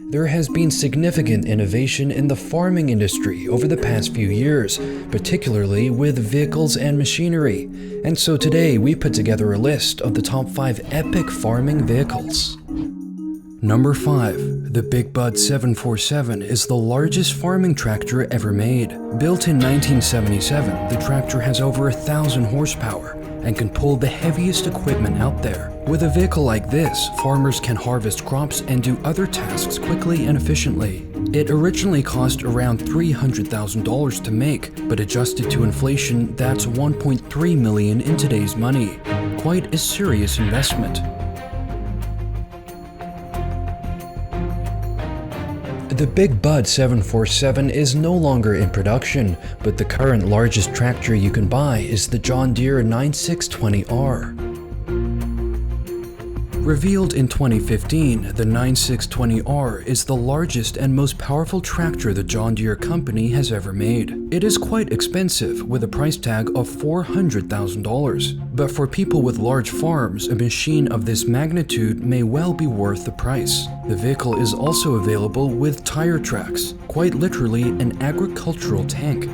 There has been significant innovation in the farming industry over the past few years, particularly with vehicles and machinery. And so today we put together a list of the top 5 epic farming vehicles. Number 5. The Big Bud 747 is the largest farming tractor ever made. Built in 1977, the tractor has over 1,000 horsepower and can pull the heaviest equipment out there. With a vehicle like this, farmers can harvest crops and do other tasks quickly and efficiently. It originally cost around $300,000 to make, but adjusted to inflation, that's $1.3 million in today's money. Quite a serious investment. The Big Bud 747 is no longer in production, but the current largest tractor you can buy is the John Deere 9620R. Revealed in 2015, the 9620R is the largest and most powerful tractor the John Deere company has ever made. It is quite expensive, with a price tag of $400,000. But for people with large farms, a machine of this magnitude may well be worth the price. The vehicle is also available with tire tracks, quite literally an agricultural tank.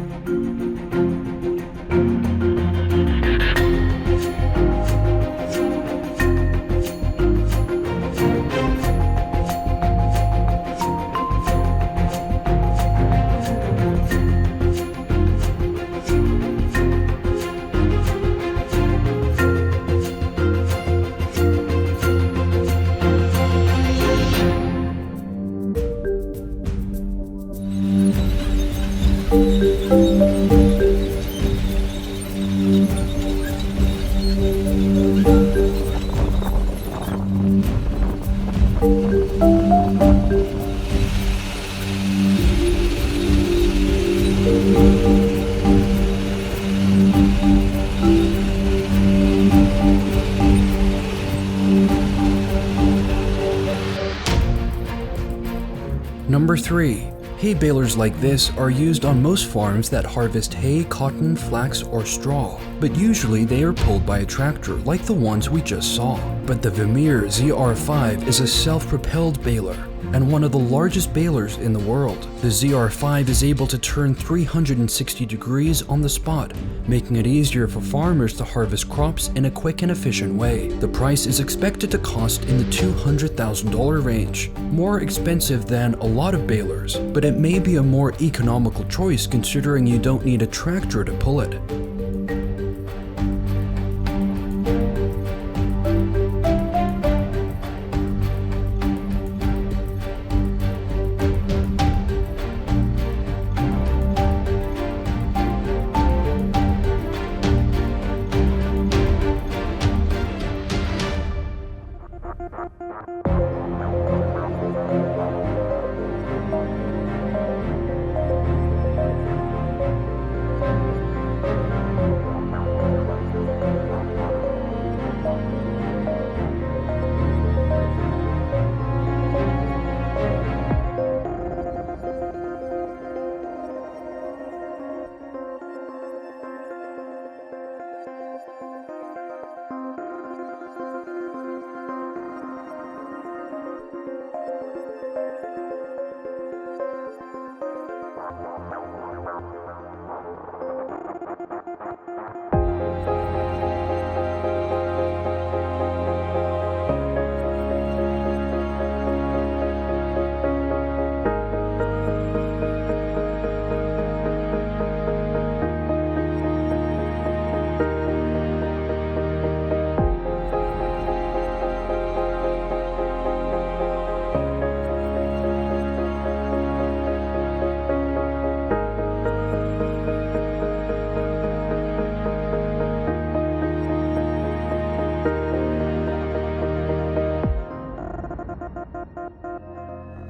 Number 3. Hay balers like this are used on most farms that harvest hay, cotton, flax, or straw, but usually they are pulled by a tractor like the ones we just saw. But the Vermeer ZR5 is a self-propelled baler and one of the largest balers in the world. The ZR5 is able to turn 360 degrees on the spot, making it easier for farmers to harvest crops in a quick and efficient way. The price is expected to cost in the $200,000 range, more expensive than a lot of balers, but it may be a more economical choice considering you don't need a tractor to pull it.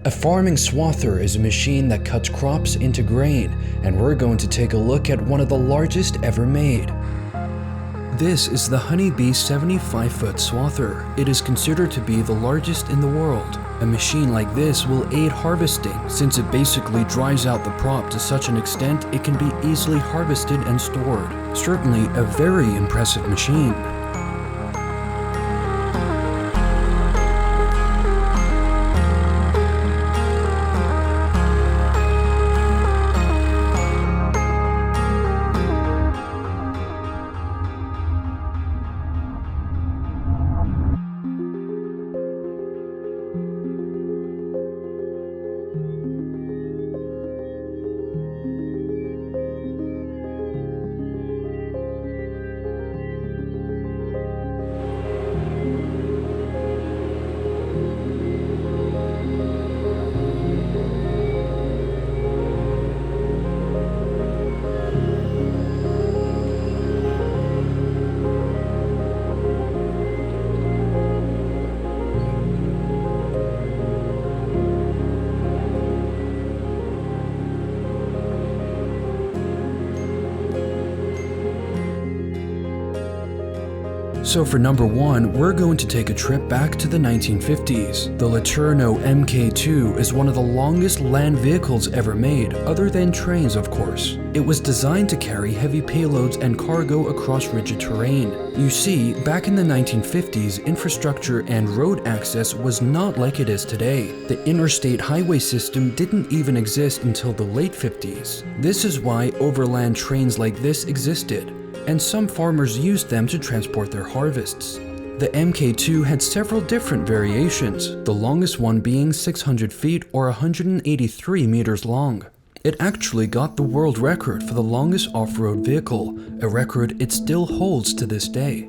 A farming swather is a machine that cuts crops into grain, and we're going to take a look at one of the largest ever made. This is the Honeybee 75-foot swather. It is considered to be the largest in the world. A machine like this will aid harvesting since it basically dries out the crop to such an extent it can be easily harvested and stored. Certainly a very impressive machine. So for number 1, we're going to take a trip back to the 1950s. The Letourneau Mk2 is one of the longest land vehicles ever made, other than trains of course. It was designed to carry heavy payloads and cargo across rigid terrain. You see, back in the 1950s, infrastructure and road access was not like it is today. The interstate highway system didn't even exist until the late 50s. This is why overland trains like this existed, and some farmers used them to transport their harvests. The Mk2 had several different variations, the longest one being 600 feet or 183 meters long. It actually got the world record for the longest off-road vehicle, a record it still holds to this day.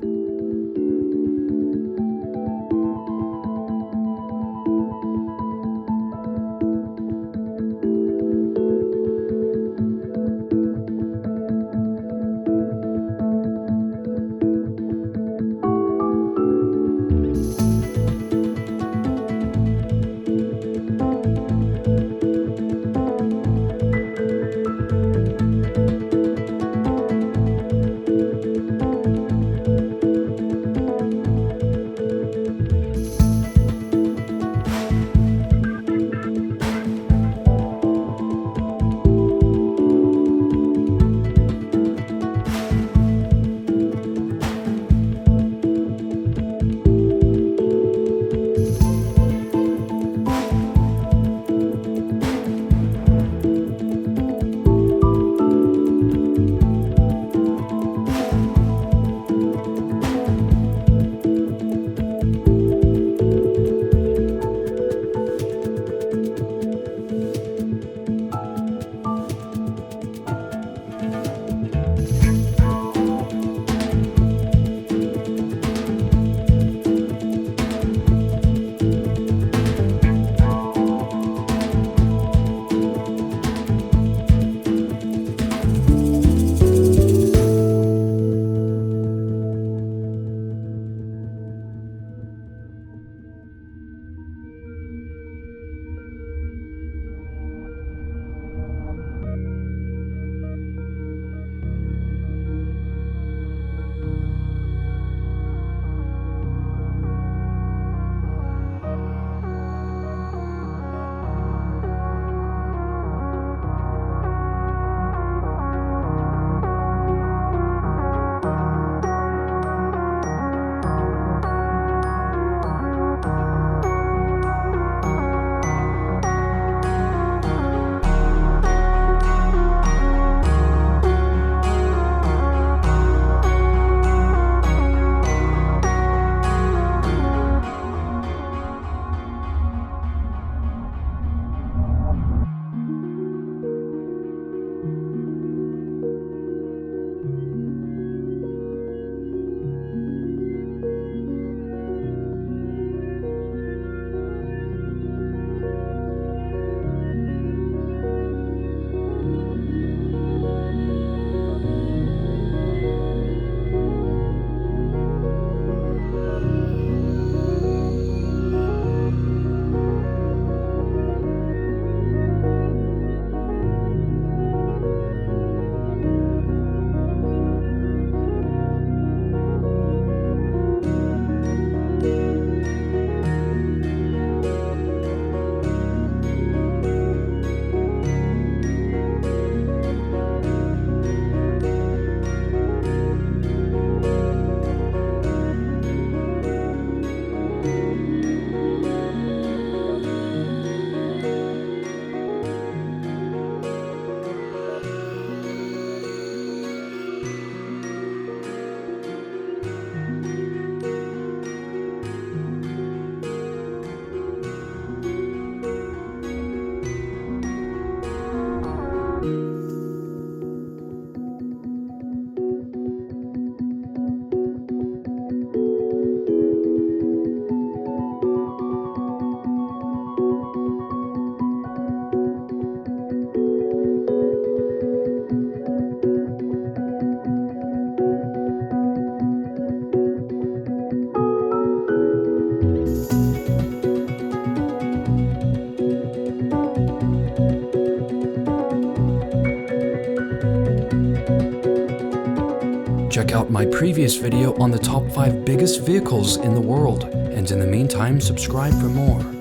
Check out my previous video on the top 5 biggest vehicles in the world, and in the meantime, subscribe for more.